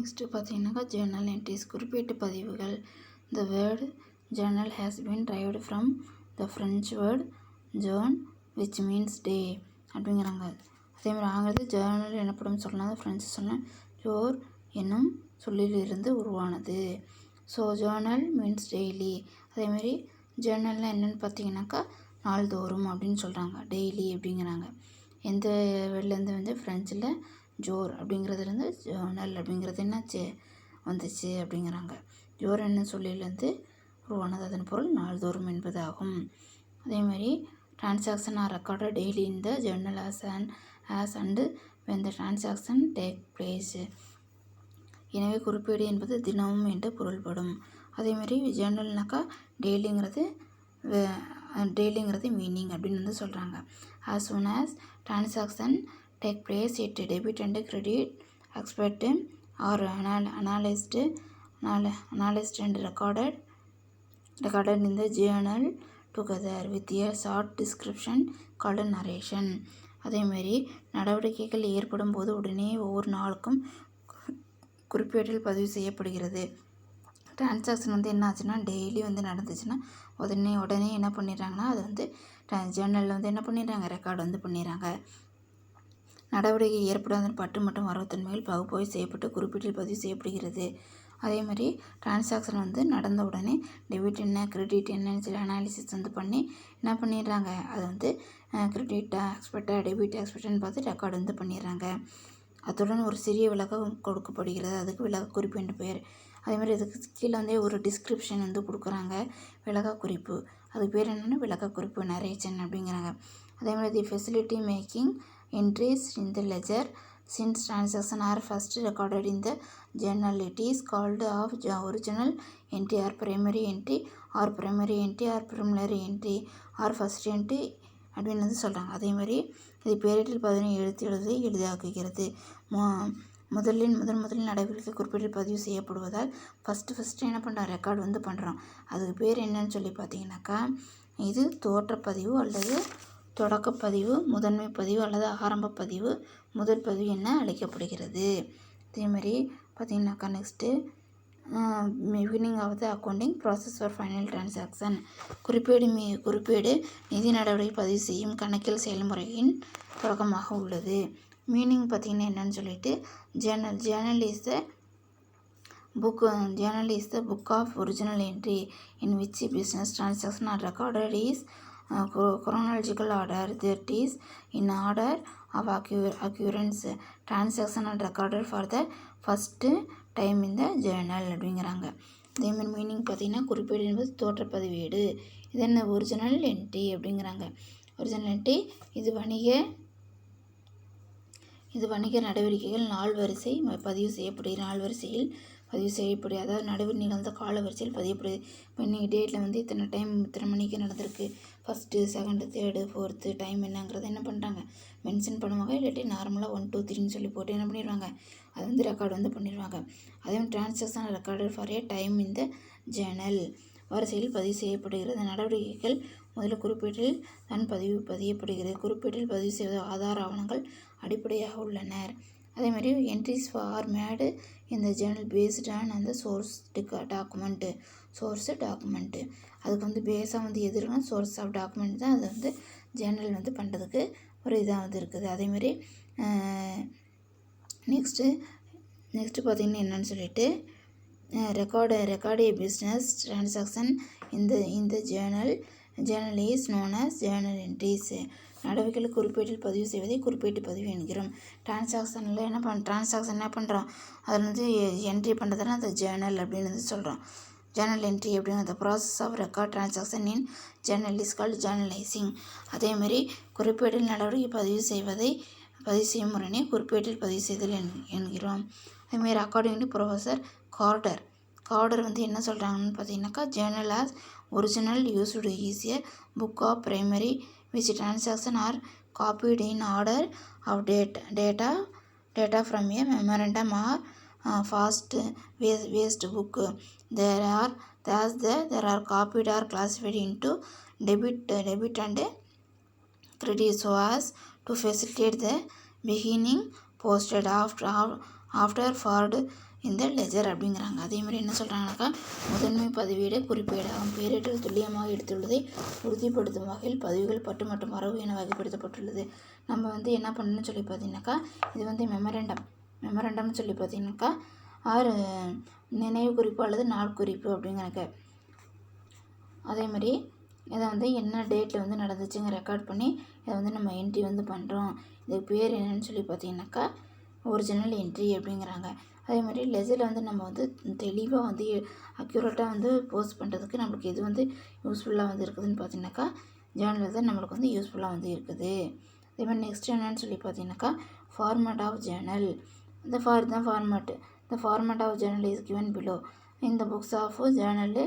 Next பார்த்தீங்கன்னாக்கா Journal entries குறிப்பீட்டு பதிவுகள். The word journal has been derived from the French word ஜேர்ன் which means day அப்படிங்கிறாங்க. அதேமாதிரி ஆங்கிலத்தில் ஜேர்னல் எனப்படும் சொல்லாத ஃப்ரெஞ்சு சொன்ன ஜோர் என்னும் சொல்லிலிருந்து உருவானது. So Journal means daily. அதேமாதிரி ஜேர்னல்னால் என்னென்னு பார்த்தீங்கன்னாக்கா நாள்தோறும் அப்படின்னு சொல்கிறாங்க. டெய்லி அப்படிங்கிறாங்க. எந்த வேர்ட்லேருந்து வந்து ஃப்ரெஞ்சில் ஜோர் அப்படிங்கிறதுலேருந்து ஜேர்னல் அப்படிங்கிறது என்னாச்சு வந்துச்சு அப்படிங்கிறாங்க. ஜோர் என்ன சொல்லிலேருந்து உருவானது, அதன் பொருள் நாள்தோறும் என்பதாகும். அதேமாதிரி transaction are recorded daily in the Journal as and when the transaction take place. எனவே குறிப்பீடு என்பது தினமும் என்று பொருள்படும். அதேமாதிரி ஜேர்னல்னாக்கா டெய்லிங்கிறது மீனிங் அப்படின்னு வந்து சொல்கிறாங்க. As soon as transaction take place it debit and credit expect are analysed and recorded in the journal together with a short description called narration. அதேமாதிரி நடவடிக்கைகள் ஏற்படும் போது உடனே ஒவ்வொரு நாளுக்கும் குறிப்பேட்டில் பதிவு செய்யப்படுகிறது. டிரான்சாக்ஷன் வந்து என்ன ஆச்சுன்னா டெய்லி வந்து நடந்துச்சுன்னா உடனே என்ன பண்ணிடுறாங்கன்னா அது வந்து ஜேர்னலில் வந்து என்ன பண்ணிடுறாங்க, ரெக்கார்டு வந்து பண்ணிடுறாங்க. நடவடிக்கை ஏற்படாத பட்டு மற்றும் வரவுத்தன்மைகள் பகுப்பாய்வு செய்யப்பட்டு குறிப்பீட்டில் பதிவு செய்யப்படுகிறது. அதே மாதிரி டிரான்சாக்ஷன் வந்து நடந்த உடனே டெபிட் என்ன கிரெடிட் என்னன்னு சொல்லி அனாலிசிஸ் வந்து பண்ணி என்ன பண்ணிடுறாங்க, அது வந்து கிரெடிட்டாக எக்ஸ்பெக்டாக டெபிட் எக்ஸ்பெக்ட்னு பார்த்து ரெக்கார்டு வந்து பண்ணிடுறாங்க. அத்துடன் ஒரு சிறிய விளக்கம் கொடுக்கப்படுகிறது, அதுக்கு விளக்க குறிப்பு என்று பெயர். அதேமாதிரி இதுக்கு கீழே வந்து ஒரு டிஸ்கிரிப்ஷன் வந்து கொடுக்குறாங்க, விளக்க குறிப்பு. அதுக்கு பேர் என்னென்னா விளக்க குறிப்பு, நரேஷன் அப்படிங்கிறாங்க. அதேமாதிரி the facility making entries in the ledger since transactions are first recorded in the journal it is called of original entry or primary entry or primary entry or preliminary entry or first entry அப்படின்னு வந்து சொல்கிறாங்க. அதேமாதிரி இது பேரிட்டில் 17 எழுத்துவதை எளிதாக்குகிறது. முதலில் நடவடிக்கை குறிப்பிட்டு பதிவு செய்யப்படுவதால் ஃபஸ்ட்டு என்ன பண்ணுறோம், ரெக்கார்டு வந்து பண்ணுறோம். அதுக்கு பேர் என்னன்னு சொல்லி பார்த்தீங்கன்னாக்கா இது தோற்றப்பதிவு அல்லது தொடக்கப்பதிவு, முதன்மை பதிவு அல்லது ஆரம்ப பதிவு, முதல் பதிவு என்ன அழைக்கப்படுகிறது. அதேமாதிரி பார்த்தீங்கன்னாக்கா next beginning of the accounting process for final transaction. குறிப்பீடு நிதி நடவடிக்கை பதிவு செய்யும் கணக்கியல் செயல்முறையின் தொடக்கமாக உள்ளது. மீனிங் பார்த்தீங்கன்னா என்னன்னு சொல்லிட்டு journal is the book of original entry in which business transaction are recorded is chronological order that is in order of occurrence. Transaction are recorded for the first time in the journal அப்படிங்கிறாங்க. அதேமாதிரி meaning பார்த்தீங்கன்னா குறிப்பீடு என்பது தோற்றப்பதிவேடு. இது என்ன original entry அப்படிங்கிறாங்க. Original entry இது வணிக நடவடிக்கைகள் நாள் வரிசை பதிவு செய்யப்படுகிற அதாவது நடுவில் நிகழ்ந்த கால வரிசையில் பதியப்படுது. இப்போ இன்றைக்கி டேட்டில் வந்து இத்தனை மணிக்கு நடந்திருக்கு, first second third fourth time என்னங்கிறத என்ன பண்ணுறாங்க மென்ஷன் பண்ணுவாங்க. இல்லாட்டி நார்மலாக 1 2 3ன்னு சொல்லி போட்டு என்ன பண்ணிடுவாங்க, அது வந்து ரெக்கார்டு வந்து பண்ணிடுவாங்க. அதே மாதிரி transaction record for A time இந்த ஜேர்னல் வரிசையில் பதிவு செய்யப்படுகிறது. நடவடிக்கைகள் முதல்ல குறிப்பீட்டில் தான் பதியப்படுகிறது. குறிப்பீட்டில் பதிவு செய்வது ஆதார ஆவணங்கள் அடிப்படையாக உள்ளனர். அதேமாதிரி என்ட்ரிஸ் ஃபார் மேடு இந்த ஜேர்னல் பேஸ்ட் ஆன் அந்த சோர்ஸ் டாக்குமெண்ட்டு. அதுக்கு வந்து பேஸாக வந்து எது இருக்குன்னா சோர்ஸ் ஆஃப் டாக்குமெண்ட் தான் அது வந்து ஜேர்னல் வந்து பண்ணுறதுக்கு ஒரு இதாக வந்து இருக்குது. அதேமாதிரி நெக்ஸ்ட்டு பார்த்திங்கன்னா என்னென்னு சொல்லிட்டு ரெக்கார்டு பிஸ்னஸ் டிரான்சாக்ஷன் இந்த Journal is known as Journal entries. நடவடிக்கைகள் குறிப்பீட்டில் பதிவு செய்வதை குறிப்பீட்டு பதிவு என்கிறோம். டிரான்சாக்ஷன் என்ன பண்ணுறோம், அதில் வந்து என்ட்ரி பண்ணுறதுனா அந்த ஜேர்னல் அப்படின்னு வந்து சொல்கிறோம். ஜேர்னல் என்ட்ரி அப்படிங்கிற process of record transaction in journal is called journalising. அதேமாதிரி குறிப்பீட்டில் நடவடிக்கை பதிவு செய்யும் முறையே குறிப்பீட்டில் பதிவு செய்தல் என்கிறோம். அதேமாதிரி அக்கார்டிங் டு ப்ரொஃபஸர் கார்டர் வந்து என்ன சொல்கிறாங்கன்னு பார்த்தீங்கன்னாக்கா journal as original used is a book of primary which transaction are copied in order of data from a memorandum or fast waste book. There are copied or classified into debit and credit so as to facilitate the beginning posted after forward இந்த ledger அப்படிங்கிறாங்க. அதேமாதிரி என்ன சொல்கிறாங்கனாக்கா, முதன்மை பதிவேடு குறிப்பேடாகும். Parietal துல்லியமாக எடுத்துள்ளதை உறுதிப்படுத்தும் வகையில் பதிவுகள் பட்டு மற்றும் வரவு என வகைப்படுத்தப்பட்டுள்ளது. நம்ம என்ன பண்ணணும்னு சொல்லி பார்த்தீங்கன்னாக்கா, இது மெமரண்டம்னு சொல்லி பார்த்தீங்கன்னாக்கா, நினைவு குறிப்பு அல்லது நாள் குறிப்பு அப்படிங்கிறாங்க. அதேமாதிரி இதை என்ன டேட்டில் நடந்துச்சுங்க ரெக்கார்ட் பண்ணி இதை நம்ம என்ட்ரி பண்ணுறோம். இதுக்கு பேர் என்னன்னு சொல்லி பார்த்தீங்கன்னாக்கா ஒரிஜினல் என்ட்ரி அப்படிங்கிறாங்க. அதேமாதிரி லெஜரில் நம்ம தெளிவாக அக்யூரேட்டாக போஸ்ட் பண்ணுறதுக்கு நம்மளுக்கு எது யூஸ்ஃபுல்லாக இருக்குதுன்னு பார்த்தீங்கன்னாக்கா ஜேர்னல் தான் நம்மளுக்கு யூஸ்ஃபுல்லாக இருக்குது. அதேமாதிரி நெக்ஸ்ட் என்னன்னு சொல்லி பார்த்தீங்கன்னாக்கா ஃபார்மேட் ஆஃப் ஜேர்னல். இந்த format of journal is given below. இந்த புக்ஸ் ஆஃப் ஜேர்னல்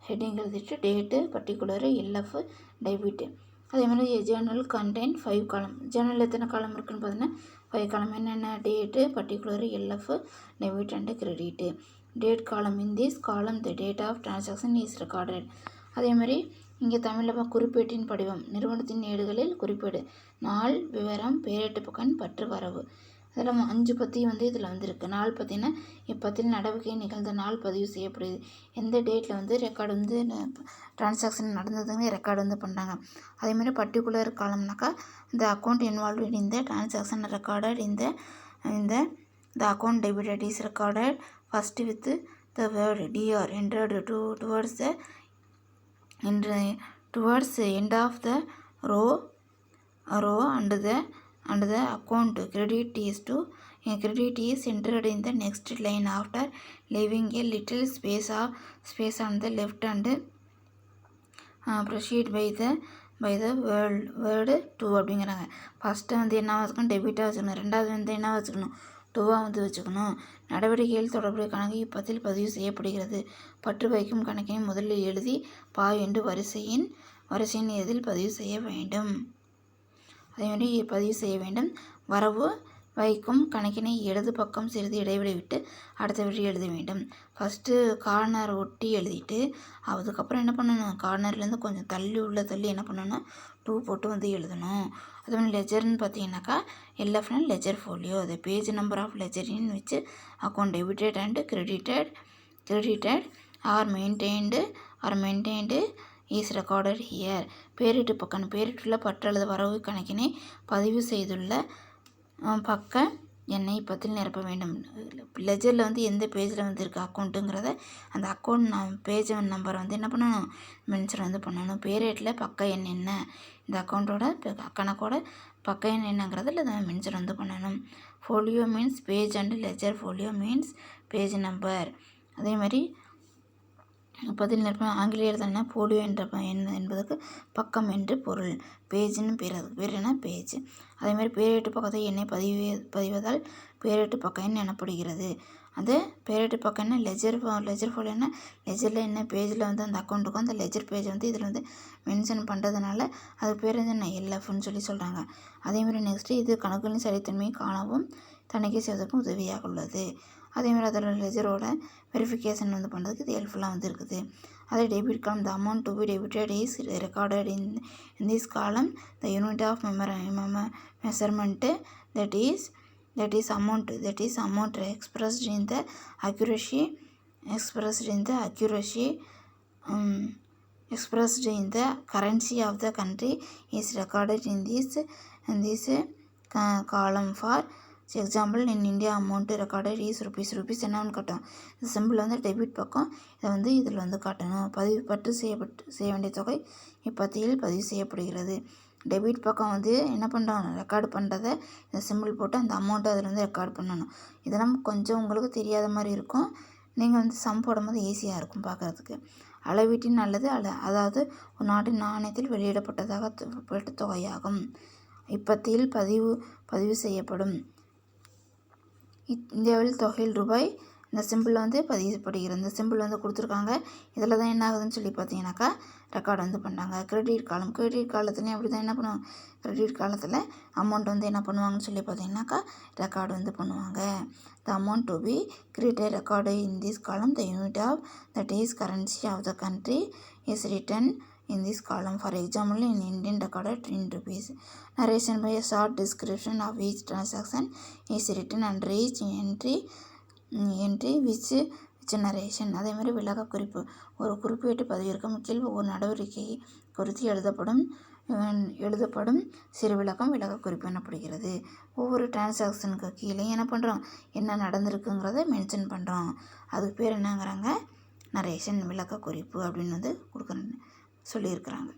ஹெட்டிங் எழுதிட்டு டேட்டு, பர்டிகுலரு, எல்எஃப், டெபிட். அதேமாதிரி ஜேர்னல் கண்டெயின் 5 காலம். ஜேர்னல் எத்தனை காலம் இருக்குதுன்னு பார்த்தீங்கன்னா 5 காலம். என்னென்ன? Date, particular, LF, debit and credit. Date column. In this column the date of transaction is recorded. அதேமாதிரி இங்கே தமிழில் குறிப்பேட்டின் படிவம். நிறுவனத்தின் ஏடுகளில் குறிப்பேடு. நாள், விவரம், பேரேட்டு பக்கம், பற்று, வரவு. அதில் 5 பத்தி இதில் இருக்குது. நாள் பார்த்தீங்கன்னா இப்பத்தில் நடவடிக்கை நிகழ்ந்த நாள் பதிவு செய்யப்படுது. எந்த டேட்டில் ரெக்கார்டு டிரான்சாக்ஷன் நடந்ததுங்க ரெக்கார்டு பண்ணுறாங்க. அதேமாதிரி பர்டிகுலர் காலம்னாக்கா இந்த account involve in the transaction recorded இந்த account debited is recorded first with the word DR entered towards end of the row and the account credit is entered in the next line after leaving a little space on the left and proceed by the word to அப்படிங்கிறாங்க. First என்ன வச்சுக்கணும்? டெபிட்டாக வச்சுக்கணும். ரெண்டாவது என்ன வச்சுக்கணும்? டூவாக வச்சுக்கணும். நடவடிக்கையில் தொடர்புடைய கணக்கு இப்பத்தில் பதிவு செய்யப்படுகிறது. பற்று வைக்கும் கணக்கினை முதலில் எழுதி என்று வரிசையின் எதில் பதிவு செய்ய வேண்டும். அதேமாதிரி பதிவு செய்ய வேண்டும். வரவு வைக்கும் கணக்கினை இடது பக்கம் சிறிது இடைவெளி விட்டு அடுத்த வழி எழுத வேண்டும். ஃபஸ்ட்டு கார்னர் ஒட்டி எழுதிட்டு அதுக்கப்புறம் என்ன பண்ணணும்? கார்னர்லேருந்து கொஞ்சம் தள்ளி என்ன பண்ணணும்? 2 போட்டு எழுதணும். அதுமாதிரி லெஜர்னு பார்த்தீங்கன்னாக்கா எல்எஃப்னா ledger folio. The page number of ledger in which account debited and credited are maintained is recorded here. பேரிட்டு பக்கம். பேரிட்டுள்ள பற்று அல்லது வரவு கணக்கினை பதிவு செய்துள்ள பக்க எண்ணை இப்பத்தில் நிரப்ப வேண்டும். லெஜரில் எந்த பேஜில் இருக்குது அக்கௌண்ட்டுங்கிறத அந்த அக்கௌண்ட் பேஜ் நம்பரை என்ன பண்ணணும்? மென்ஷன் பண்ணணும். பேரேட்டில் பக்க எண் என்ன, இந்த அக்கௌண்ட்டோட கணக்கோட பக்க எண் என்னங்கிறதுல மென்ஷன் பண்ணணும். Folio means page and ledger folio means page number. அதேமாதிரி பதில் நிரப்ப ஆங்கிலேயர் போலியோ என்பதற்கு பக்கம் என்று பொருள். பேஜ்னு பேர் என்ன? பேஜ். அதேமாதிரி பேரேட்டு பக்கத்தை எண்ணை பதிவதால் பேரேட்டு பக்க எண் எனப்படுகிறது. அது பேரேட்டு பக்கம் என்ன? லெஜர் ஃபோலியோ என்ன? லெஜரில் என்ன பேஜில் அந்த அக்கௌண்ட்டுக்கும் அந்த லெஜர் பேஜ் இதில் மென்ஷன் பண்ணுறதுனால அது பேர் என்ன? எல்எஃப்னு சொல்லி சொல்கிறாங்க. அதேமாதிரி நெக்ஸ்ட்டு இது கணக்குகளின் சரித்தன்மையை காணவும் தணிக்கை செய்வதற்கும் உதவியாக உள்ளது. அதேமாதிரி அதோட லெஜரோட வெரிஃபிகேஷன் பண்ணுறதுக்கு இது ஹெல்ப்ஃபுல்லாக இருக்குது. அதே debit column. The amount to be debited is recorded in this column the unit of measurement that is amount expressed in the accuracy expressed in the currency of the country is recorded in this column. For example in India amount recorded is rupees என்னன்னு காட்டும். இந்த simple debit பக்கம் இதை இதில் காட்டணும். பற்று செய்ய வேண்டிய தொகை இப்பத்தியில் பதிவு செய்யப்படுகிறது. டெபிட் பக்கம் என்ன பண்ணுறோம்? ரெக்கார்டு பண்ணுறதை இந்த சிம்பிள் போட்டு அந்த அமௌண்ட்டை அதில் ரெக்கார்ட் பண்ணணும். இதெல்லாம் கொஞ்சம் உங்களுக்கு தெரியாத மாதிரி இருக்கும். நீங்கள் சம் போடும்போது ஈஸியாக இருக்கும் பார்க்குறதுக்கு. அளவீட்டின் அதாவது ஒரு நாட்டின் நாணயத்தில் வெளியிடப்பட்டதாக தொகையாகும். இப்பத்தியில் பதிவு செய்யப்படும். இந்தியாவில் தொகையில் ரூபாய் இந்த சிம்பிள் பதியப்படுகிறது. இந்த சிம்பிள் கொடுத்துருக்காங்க. இதில் தான் என்ன ஆகுதுன்னு சொல்லி பார்த்தீங்கன்னாக்கா ரெக்கார்டு பண்ணுறாங்க. கிரெடிட் காலத்துலேயும் அப்படி தான் என்ன பண்ணுவாங்க? கிரெடிட் காலத்தில் அமௌண்ட் என்ன பண்ணுவாங்கன்னு சொல்லி பார்த்தீங்கன்னாக்கா ரெக்கார்டு பண்ணுவாங்க. The amount to be credited record in this column the unit of that is currency of the country is written in this column. For example, in Indian recorded in rupees. Narration by a short description of each transaction is written under each entry entry which narration. அதே மாதிரி விளக்க குறிப்பு. ஒரு குறிப்பேட்டு பதிவிற்கும் கீழ் ஒவ்வொரு நடவடிக்கை குறித்து எழுதப்படும் சிறு விளக்கம் விளக்க குறிப்பு எனப்படுகிறது. ஒவ்வொரு டிரான்சாக்ஷனுக்கு கீழே என்ன பண்ணுறோம், என்ன நடந்திருக்குங்கிறத மென்ஷன் பண்ணுறோம். அதுக்கு பேர் என்னங்கிறாங்க, நரேஷன், விளக்க குறிப்பு அப்படின்னு கொடுக்குறேன்னு சொல்லியிருக்கிறாங்க.